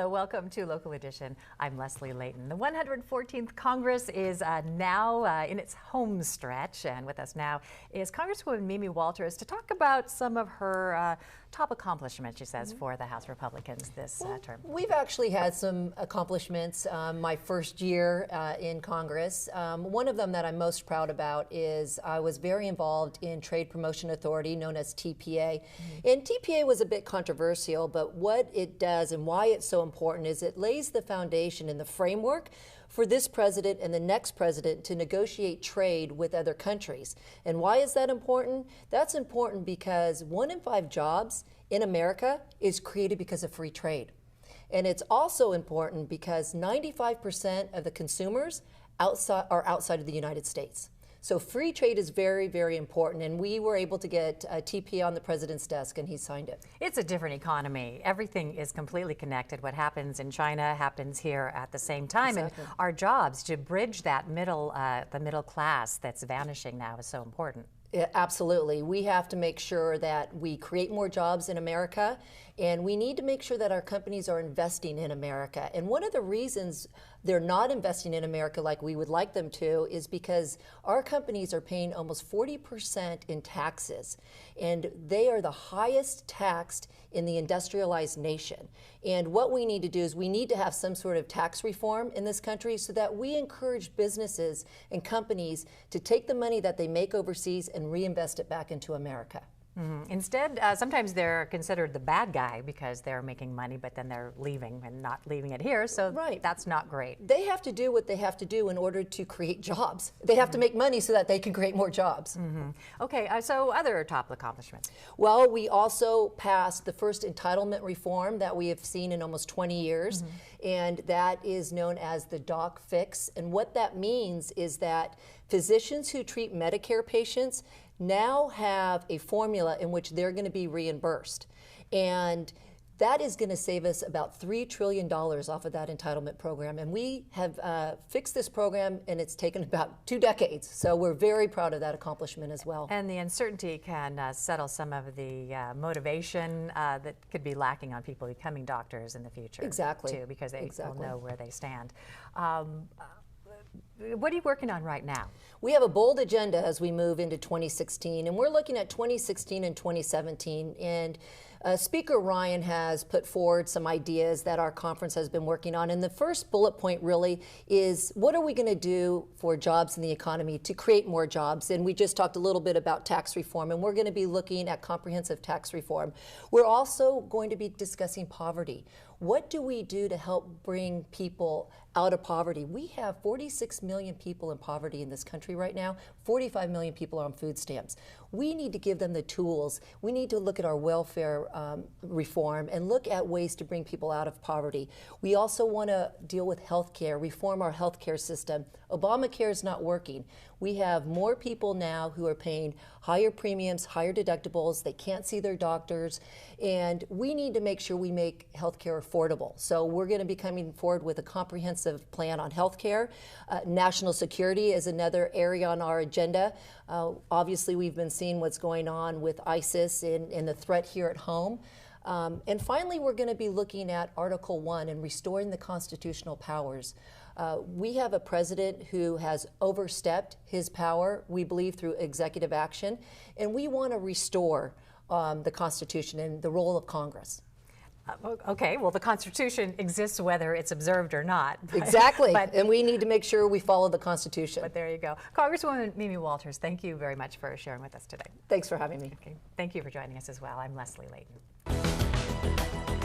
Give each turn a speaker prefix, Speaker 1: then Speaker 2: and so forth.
Speaker 1: Hello, welcome to Local Edition. I'm Leslie Leyton. The 114th Congress is now in its home stretch, and with us now is Congresswoman Mimi Walters to talk about some of her top accomplishments, she says, for the House Republicans this term.
Speaker 2: We've actually had some accomplishments my first year in Congress. One of them that I'm most proud about is I was very involved in Trade Promotion Authority, known as TPA. And TPA was a bit controversial, but what it does and why it's so important is it lays the foundation and the framework for this president and the next president to negotiate trade with other countries. And why is that important? That's important because 1 in 5 jobs in America is created because of free trade. And it's also important because 95% of the consumers are outside of the United States. So free trade is very, very important, and we were able to get TPA on the president's desk, and he signed it.
Speaker 1: It's a different economy. Everything is completely connected. What happens in China happens here at the same time,
Speaker 2: Exactly.
Speaker 1: And our jobs to bridge that the middle class that's vanishing now is so important.
Speaker 2: Yeah, absolutely. We have to make sure that we create more jobs in America, and we need to make sure that our companies are investing in America. And one of the reasons they're not investing in America like we would like them to is because our companies are paying almost 40% in taxes, and they are the highest taxed in the industrialized nation. And what we need to do is we need to have some sort of tax reform in this country so that we encourage businesses and companies to take the money that they make overseas and reinvest it back into America.
Speaker 1: Instead, sometimes they're considered the bad guy because they're making money, but then they're leaving and not leaving it here, so that's not great.
Speaker 2: They have to do what they have to do in order to create jobs. They have to make money so that they can create more jobs.
Speaker 1: Okay, so other top accomplishments.
Speaker 2: Well, we also passed the first entitlement reform that we have seen in almost 20 years, and that is known as the Doc Fix. And what that means is that physicians who treat Medicare patients now have a formula in which they're going to be reimbursed. And that is going to save us about $3 trillion off of that entitlement program. And we have fixed this program, and it's taken about 2 decades. So we're very proud of that accomplishment as well.
Speaker 1: And the uncertainty can settle some of the motivation that could be lacking on people becoming doctors in the future.
Speaker 2: Exactly.
Speaker 1: Too, because they will know where they stand. What are you working on right now?
Speaker 2: We have a bold agenda as we move into 2016, and we're looking at 2016 and 2017. And Speaker Ryan has put forward some ideas that our conference has been working on. And the first bullet point really is, what are we going to do for jobs in the economy to create more jobs? And we just talked a little bit about tax reform, and we're going to be looking at comprehensive tax reform. We're also going to be discussing poverty. What do we do to help bring people out of poverty? We have 46 million people in poverty in this country right now. 45 million people are on food stamps. We need to give them the tools. We need to look at our welfare reform and look at ways to bring people out of poverty. We also want to deal with health care, reform our health care system. Obamacare is not working. We have more people now who are paying higher premiums, higher deductibles. They can't see their doctors. And we need to make sure we make health care affordable. So we're going to be coming forward with a comprehensive plan on health care. National security is another area on our agenda. Obviously, we've been seeing what's going on with ISIS and the threat here at home. And finally, we're going to be looking at Article 1 and restoring the constitutional powers. We have a president who has overstepped his power, we believe, through executive action, and we want to restore the Constitution and the role of Congress.
Speaker 1: Okay, well, the Constitution exists whether it's observed or not.
Speaker 2: Exactly, and we need to make sure we follow the Constitution.
Speaker 1: But there you go. Congresswoman Mimi Walters, thank you very much for sharing with us today.
Speaker 2: Thanks for having me.
Speaker 1: Okay, thank you for joining us as well. I'm Leslie Leyton.